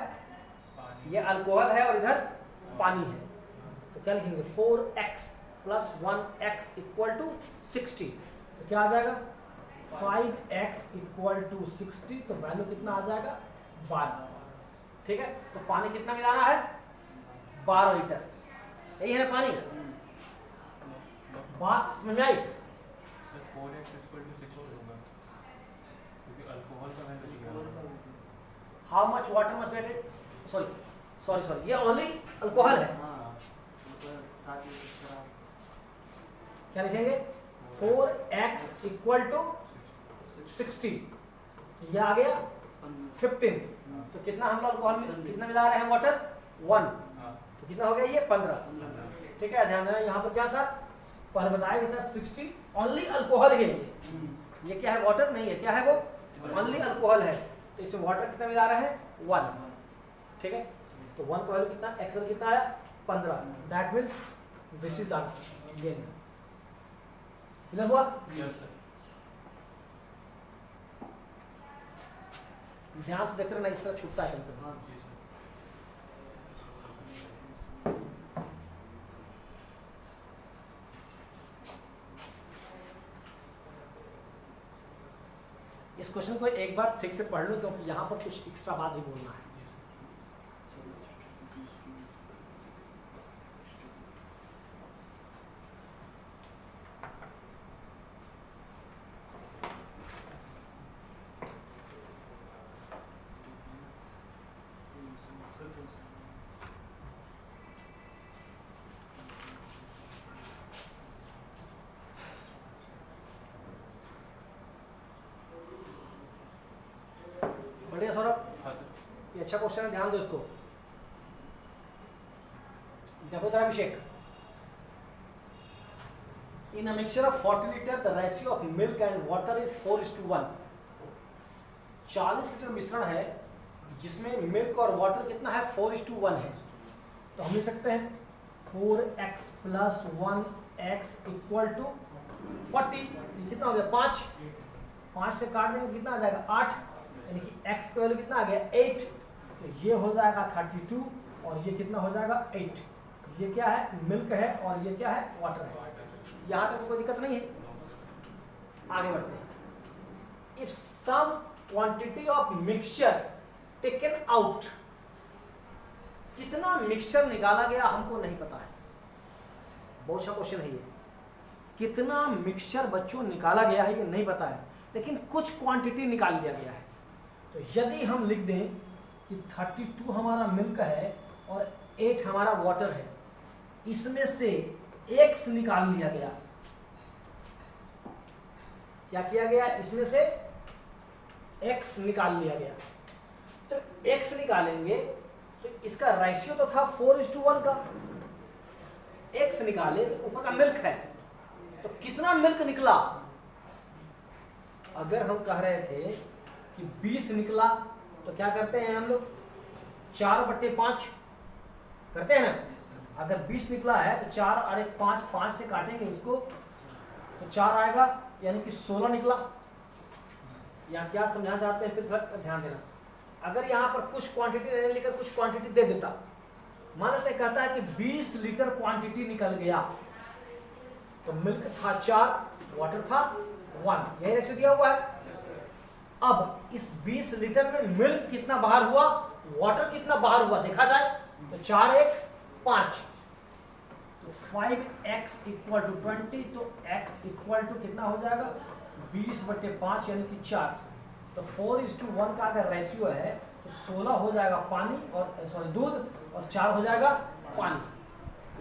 ये अल्कोहल है और इधर पानी है, तो क्या लिखेंगे 4x + 1x = 60। तो क्या आ जाएगा 5x = 60, तो वैल्यू कितना आ जाएगा 12, ठीक है। तो पानी कितना मिलाना है 12 लीटर, यही है ना पानी। बात समझ आई। 4x = 60 होगा क्योंकि अल्कोहल का वैल्यू दिया है। How much water must be added, sorry ये ओनली अल्कोहल है। हाँ, मतलब 7 लीटर शराब। क्या लिखेंगे 4x = 60, ये आ गया 15, तो कितना हम लोग अल्कोहल में कितना मिला रहे हैं वाटर 1, तो कितना हो गया ये 15, ठीक है। ध्यान देना, यहाँ पर क्या था पहले बताया गया था 60 ओनली अल्कोहल है, ये क्या है वाटर नहीं है, क्या है वो ओनली अल्कोहल है, तो इसमें वाटर कितना मिला रहे हैं 1, ठीक है। तो 1 का वैल्यू कितना x वैल्यू कितना आया 15, that means this is the gain. Clear हुआ। Yes sir. ध्यान से देखते रहना, इस तरह छूटता है कभी। हाँ जी सर। इस क्वेश्चन को एक बार ठीक से पढ़ लो, क्योंकि यहाँ पर कुछ एक्स्ट्रा बात भी बोलना है। बढ़िया सौरभ, हाँ सर। ये अच्छा क्वेश्चन है, ध्यान दो इसको। देखो जरा Abhishek, in a mixture of 40 litre the ratio of milk and water is 4:1। 40 litre मिश्रण है जिसमें मिल्क और वाटर कितना है 4:1 है, तो हम लिख सकते हैं 4x + 1x = 40। कितना हो गया 5 से काट देंगे कितना आ जाएगा 8, यानी कि x का वैल्यू कितना आ गया 8, तो ये हो जाएगा 32 और ये कितना हो जाएगा 8। ये क्या है मिल्क है और ये क्या है वाटर है, यहाँ तक तो कोई दिक्कत नहीं है, आगे बढ़ते हैं। If some quantity of mixture taken out, कितना मिक्सचर निकाला गया हमको नहीं पता है, बहुत अच्छा क्वेश्चन है ये। कितना मिक्सचर बच्चों निकाला गया है ये नहीं पता है, लेकिन कुछ क्वांटिटी निकाल लिया गया है। तो यदि हम लिख दें कि 32 हमारा मिल्क है और 8 हमारा वाटर है, इसमें से x निकाल लिया गया। क्या किया गया? इसमें से x निकाल लिया गया। जब x निकालेंगे तो इसका रेशियो तो था 4:1 का, x निकाले तो ऊपर का मिल्क है, तो कितना मिल्क निकला? अगर हम कह रहे थे कि 20 निकला तो क्या करते हैं हम लोग? 4/5 करते हैं ना। अगर 20 निकला है तो 4 और 1 5, 5 से काटेंगे इसको तो 4 आएगा, यानी कि 16 निकला। यहाँ क्या समझाना चाहते हैं फिर थोड़ा ध्यान देना। अगर यहाँ पर कुछ क्वांटिटी नहीं लेकर कुछ क्वांटिटी दे देता, मान लेते हैं कहता है कि 20 लीटर क्वांटिटी निकल गया, तो मिल्क था 4, वाटर था 1, यही रेशियो दिया हुआ है। अब इस 20 लीटर में मिल्क कितना बाहर हुआ, वाटर कितना बाहर हुआ देखा जाए तो 4 1 5, तो 5x = 20, तो x = कितना हो जाएगा? 20/5 यानी कि 4। तो 4:1 का अगर रेशियो है तो 16 हो जाएगा पानी और दूध और 4 हो जाएगा पानी।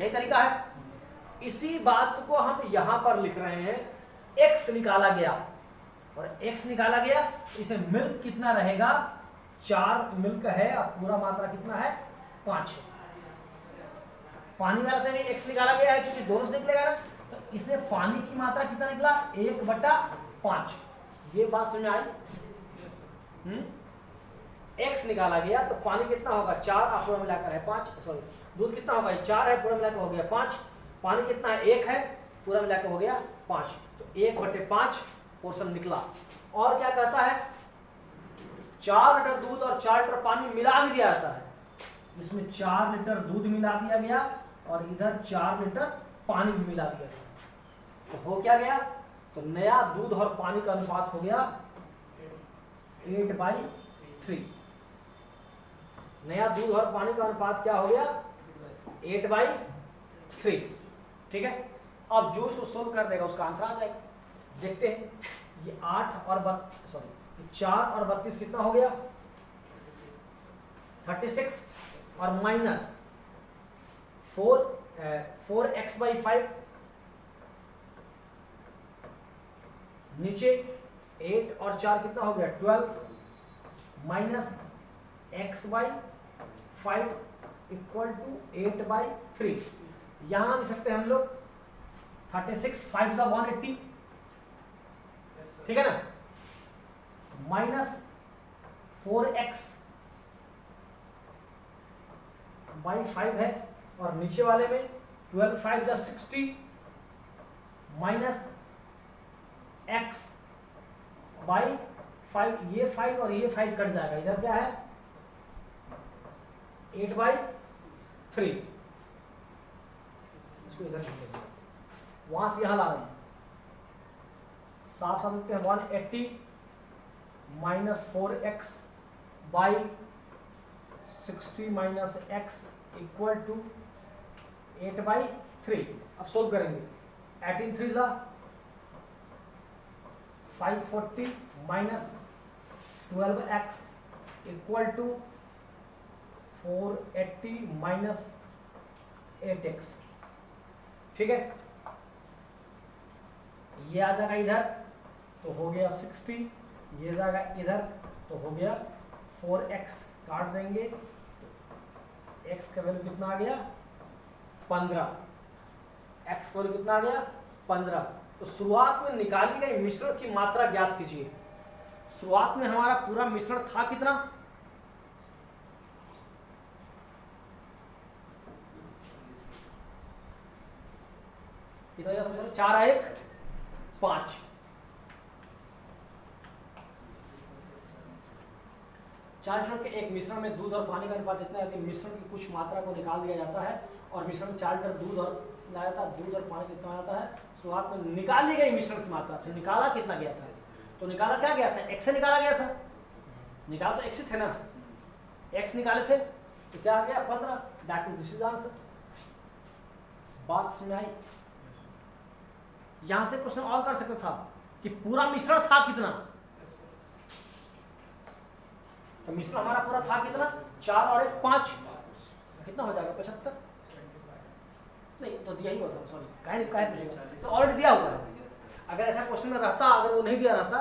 यही तरीका है। इसी बात को हम यहाँ पर लिख रहे हैं, x निकाला गया और x निकाला गया, इसमें मिल्क कितना रहेगा? 4 मिल्क है और पूरा मात्रा कितना है? 5 है। पानी वाला से भी x निकाला गया है, क्योंकि दोनों से निकलेगा ना, तो इसमें पानी की मात्रा कितना निकला? 1/5। ये बात समझ में आई? x निकाला गया तो पानी कितना होगा? 4 और पूरा मिलाकर है 5, सॉरी दूध कितना होगा? 4 है, पूरा मिलाकर हो गया 5। पानी कितना है? 1 है, पूरा मिलाकर हो गया 5, तो 1/5 पोर्शन निकला। और क्या कहता है? 4 लीटर दूध और 4 लीटर पानी मिला भी दिया जाता है। इसमें 4 लीटर दूध मिला दिया गया और इधर 4 लीटर पानी भी मिला दिया गया। तो हो क्या गया? तो नया दूध और पानी का अनुपात हो गया 8/3। नया दूध और पानी का अनुपात क्या हो गया? 8/3। ठीक है। अब जो इसको सोल्व कर देगा उसका आंसर आ जाएगा। देखते हैं, ये 8 और 4 और 32 कितना हो गया? 36 और माइनस 4x/5, नीचे 8 और 4 कितना हो गया? 12 माइनस x/5 = 8/3। यहां लिख सकते हैं हम लोग 36 5 = 180, ठीक है ना, माइनस 4x/5 है और नीचे वाले में 12 5 = 60 माइनस x/5, ये 5 और ये 5 कट जाएगा, इधर क्या है? 8/3। इसको इधर वहां से यहां ला रहे हैं, साफ साफ लिखते हैं 180 माइनस 4x/60 माइनस x = 8/3। अब सोल्व करेंगे। 18 3 = 540 माइनस 12x = 480 माइनस 8x। ठीक है, ये आ जाएगा इधर तो हो गया 60, ये जाएगा इधर तो हो गया 4x, काट देंगे तो x का वैल्यू कितना आ गया? 15। x का वैल्यू कितना आ गया? 15। तो शुरुआत में निकाली गई मिश्रण की मात्रा ज्ञात कीजिए। शुरुआत में हमारा पूरा मिश्रण था कितना? कितना? 4 1 5। चार लीटर के एक मिश्रण में दूध और पानी का अनुपात इतना है कि मिश्रण की कुछ मात्रा को निकाल दिया जाता है और मिश्रण में 4 लीटर दूध और मिलाया था, दूध और पानी कितना आता है, शुरुआत में निकाली गई मिश्रण की मात्रा से निकाला कितना गया था, तो निकाला क्या गया था, x से निकाला गया था, निकाल तो x ही थे ना, x निकाले थे तो क्या आ गया 15, that means this is answer. बात समझ आई? यहां से क्वेश्चन और कर सकता था कि पूरा मिश्रण था कितना, तो मिश्रण हमारा पूरा था कितना, 4 और 1 5, कितना हो जाएगा 75, नहीं तो दिया ही होता, सॉरी काहे पूछेगा, तो ऑलरेडी दिया हुआ है। अगर ऐसा क्वेश्चन में रहता, अगर वो नहीं दिया रहता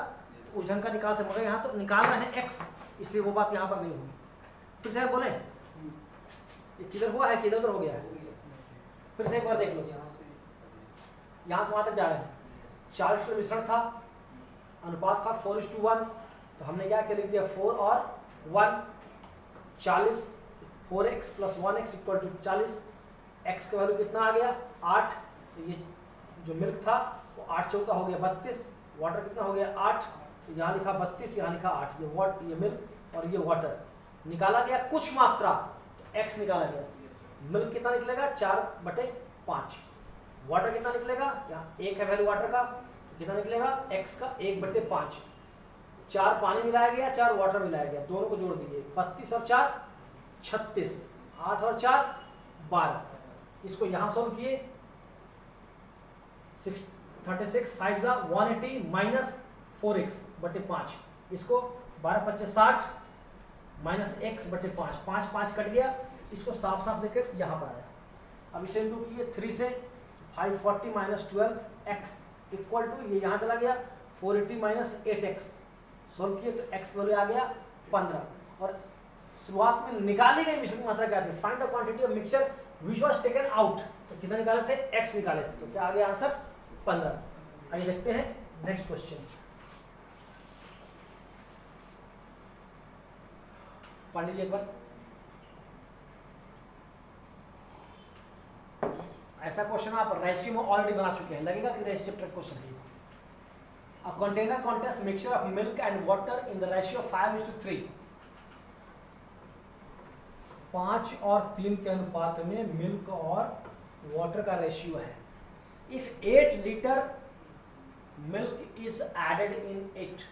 उस ढंग का निकाल से, मगर यहाँ तो निकाल रहे हैं x, इसलिए वो बात यहाँ पर नहीं होगी। फिर से बोले ये किधर हुआ है, किधर उधर हो गया है, फिर से एक बार देख लो, यहाँ से वहाँ तक जा रहे हैं, 40 का मिश्रण था, अनुपात था 4:1, तो हमने क्या लिख दिया 4 और 1 40, 4x + 1x = 40, x का वैल्यू कितना आ गया 8, तो ये जो मिल्क था वो 8 चौका हो गया 32, वाटर कितना हो गया 8, तो यहाँ लिखा 32, यहाँ लिखा 8, ये मिल्क और ये वाटर निकाला गया कुछ मात्रा, तो x निकाला गया, मिल्क कितना निकलेगा 4/5, वाटर कितना निकलेगा, यहाँ 1 है वैल्यू वाटर का, तो कितना निकलेगा x का 1/5, 4 पानी मिलाया गया 4 वाटर मिलाया गया, दोनों को जोड़ दीजिए, 32 और 4 36, 8 और 4 12, इसको यहाँ सॉल्व किए 36 5 जा 180 माइनस 4x/5, इसको 12×5 = 60 माइनस x/5, 5 5 कट गया, इसको साफ साफ लेकर यहाँ पर आया। अब इसे इंटू किए 3 से 540 माइनस 12x इक्वल टू, ये यहाँ चला गया 480 माइनस 8x, सॉल्व किए तो x वैल्यू आ गया 15, और शुरुआत में निकाली गई मिश्रण की मात्रा क्या थी, find the quantity of mixture which was taken out, तो कितना निकाले थे x निकाले थे, तो क्या आ गया आंसर 15। आइए देखते हैं नेक्स्ट क्वेश्चन, पढ़ लीजिए एक बार। ऐसा क्वेश्चन आप रेशियो में ऑलरेडी बना चुके हैं, लगेगा कि रेशियो चैप्टर क्वेश्चन है। A container contains mixture of milk and water in the ratio of 5:3, 5 और 3 के अनुपात में मिल्क और वाटर का रेशियो है। If 8 liter milk is added in it,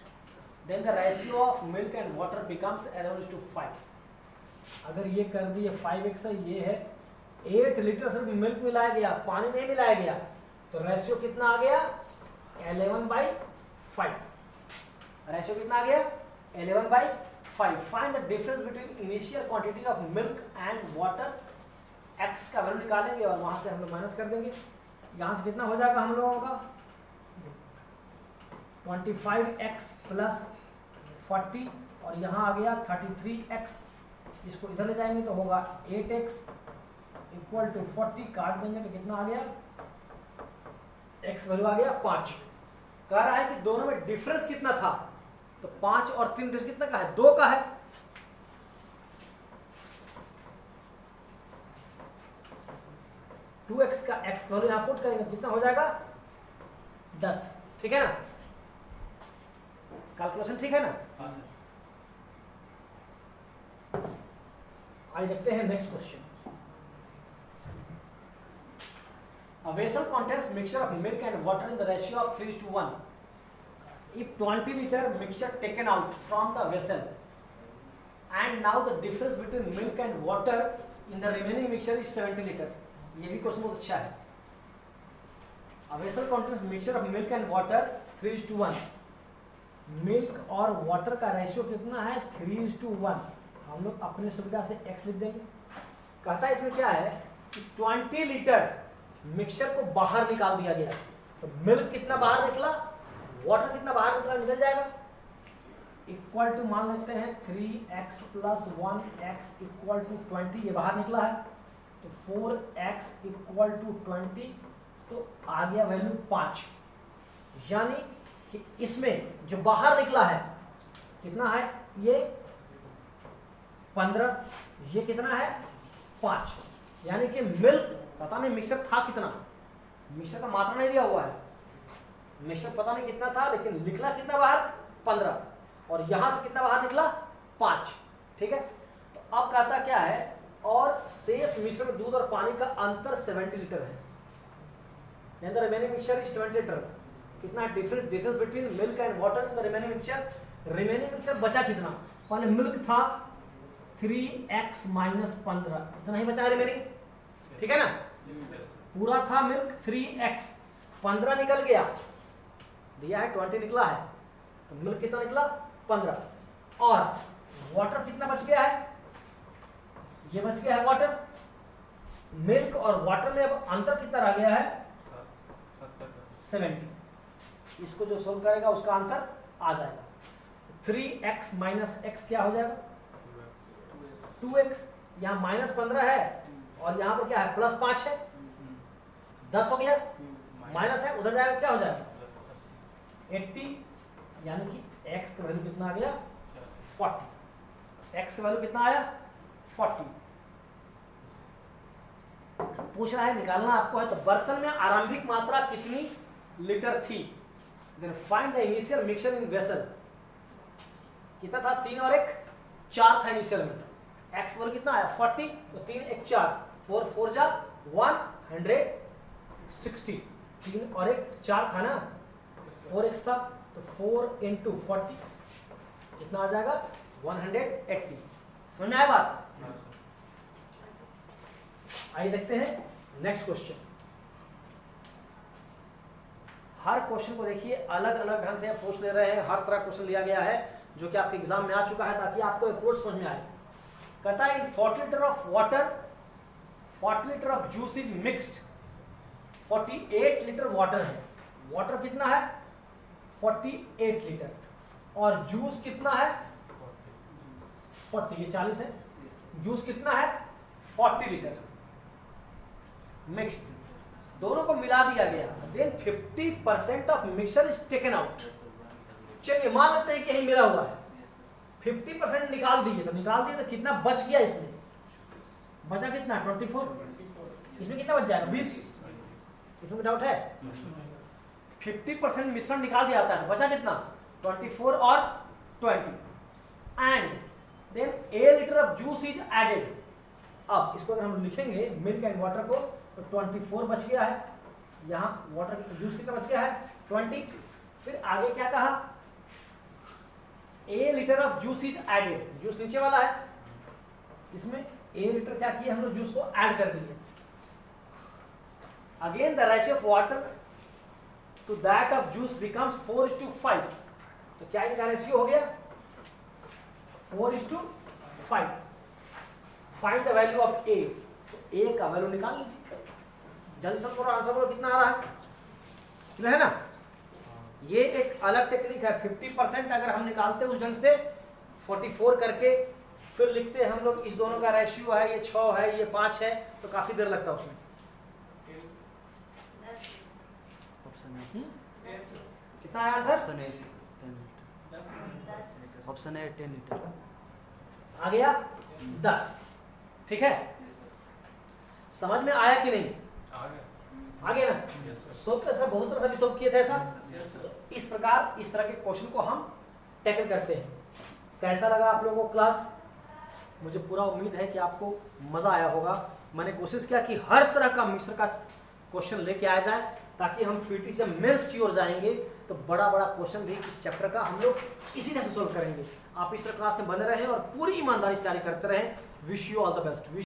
then the ratio of milk and water becomes 11:5। अगर ये कर दिए 5x है, ये है 8 लीटर सिर्फ मिल्क मिलाया गया, पानी नहीं मिलाया गया, तो रेशियो कितना आ गया 11/5, रेशियो कितना आ गया 11/5। Find the difference between initial quantity of milk and water, x का वैल्यू निकालेंगे और वहां से हम लोग माइनस कर देंगे, यहाँ से कितना हो जाएगा हम लोगों का 25x + 40, और यहाँ आ गया 33x, इसको इधर ले जाएंगे तो होगा 8x = 40, काट देंगे तो कितना आ गया, x वैल्यू आ गया 5। कह रहा है कि दोनों में डिफरेंस कितना था, तो 5 और 3 डिफरेंस कितना का है, 2 का है, टू एक्स का x वैल्यू यहाँ पुट करेंगे कितना हो जाएगा 10, ठीक है ना, कैलकुलेशन ठीक है ना। आइए देखते हैं next question. A vessel contains mixture of milk and water in the ratio of 3:1. If 20 liter mixture taken out from the vessel, and now the difference between milk and water in the remaining mixture is 70 liter. ये भी question बहुत अच्छा है। A vessel contains mixture of milk and water 3:1. Milk और water का ratio कितना है 3:1। हम लोग अपने सुविधा से x लिख देंगे। कहता है इसमें क्या है कि 20 लीटर मिक्सचर को बाहर निकाल दिया गया, तो मिल्क कितना बाहर निकला, वाटर कितना बाहर निकला, निकल जाएगा, इक्वल टू मान लेते हैं 3x + 1x = 20, ये बाहर निकला है, तो 4x = 20, तो आ गया वैल्यू 5। यानी कि इसमें जो बाहर निकला है कितना है, ये 15, ये कितना है 5, यानी कि मिल्क पता नहीं मिक्सर था कितना, मिक्सर का मात्रा नहीं दिया हुआ है, मिक्सर पता नहीं कितना था, लेकिन निकला कितना बाहर 15, और यहां से कितना बाहर निकला 5, ठीक है। तो अब कहता क्या है, और शेष मिश्रण दूध और पानी का अंतर 70 लीटर है। then the remaining mixture is 70 litre. कितना difference between milk and water in the remaining mixture. Remaining mixture बचा कितना, पहले मिल्क था 3x माइनस 15, इतना ही बचा है रिमेनिंग, ठीक है ना। पूरा था मिल्क 3x, 15 निकल गया, दिया है 20 निकला है, तो मिल्क कितना निकला 15, और वाटर कितना बच गया है, ये बच गया है वाटर। मिल्क और वाटर में अब अंतर कितना रह गया है 70। इसको जो सोल्व करेगा उसका आंसर आ जाएगा 3x माइनस x क्या हो जाएगा 2x। यहाँ माइनस 15 है और यहाँ पर क्या है प्लस 5 है, 10 हो गया, माइनस है उधर जाएगा क्या हो जाएगा 80, यानी कि x का वैल्यू कितना आ गया 40। x का वैल्यू कितना आया 40। पूछ रहा है निकालना आपको है, तो बर्तन में आरंभिक मात्रा कितनी लीटर थी, then find the initial mixture in vessel. कितना था 3 और 1 4 था इनिशियल में, x वैल्यू कितना आया 40, तो 3 1 4, 4 4 जा 160, 3 और 1 4 था ना, 4x था, तो 4 into 40 कितना आ जाएगा 180। समझ में आया बात। आइए देखते हैं नेक्स्ट क्वेश्चन। हर क्वेश्चन को देखिए अलग अलग ढंग से आप पूछ ले रहे हैं, हर तरह क्वेश्चन लिया गया है जो कि आपके एग्जाम में आ चुका है, ताकि आपको अप्रोच समझ में आए। कहता है इन 40 litre of water 40 litre of juice is mixed. 48 litre water है, वाटर कितना है 48 लीटर, और जूस कितना है 40, ये 40 है, जूस कितना है 40 लीटर मिक्स्ड, दोनों को मिला दिया गया। Then 50% of mixture is taken out. चलिए मान लेते हैं कि यही मिला हुआ है, 50% निकाल दीजिए, तो निकाल दिए तो कितना बच गया, इसमें बचा कितना 24, इसमें कितना बच जाएगा 20, इसमें डाउट है। 50% मिश्रण निकाल दिया जाता है, बचा कितना 24 और 20, and then a litre of juice is added. अब इसको अगर हम लिखेंगे मिल्क एंड वाटर को, तो 24 बच गया है, यहाँ वाटर जूस कितना बच गया है 20, फिर आगे क्या कहा a litre of juice is added, juice नीचे वाला है, इसमें a लीटर क्या किया हम लोग जूस को ऐड कर दिए। Again the ratio of water to that of juice becomes 4:5, तो क्या इनका रेशियो हो गया 4:5। Find the value of a, तो a का वैल्यू निकाल लीजिए, जल्दी से करो, आंसर बोलो कितना आ रहा है, क्लियर है ना। ये एक अलग टेक्निक है, 50% अगर हम निकालते उस ढंग से 44 करके फिर लिखते हम लोग, इस दोनों का रेशियो है, ये 6 है, ये 5 है, तो काफी देर लगता है उसमें। कितना है आंसर, ऑप्शन है 10 लीटर, आ गया 10, ठीक है। समझ में आया कि नहीं, आ गया ना। सोल्व तो सर बहुत तरह से भी सोल्व किए थे ऐसा, इस प्रकार इस तरह के क्वेश्चन को हम टैकल करते हैं। कैसा लगा आप लोगों को क्लास, मुझे पूरा उम्मीद है कि आपको मजा आया होगा। मैंने कोशिश किया कि हर तरह का मिक्सर का क्वेश्चन लेके आया जाए, ताकि हम पीटी से मेंस की ओर जाएंगे तो बड़ा बड़ा क्वेश्चन भी इस चैप्टर का हम लोग इसी तरह सोल्व करेंगे। आप इस तरह क्लास में बने रहें और पूरी ईमानदारी से तैयारी करते रहें। Wish you all the best.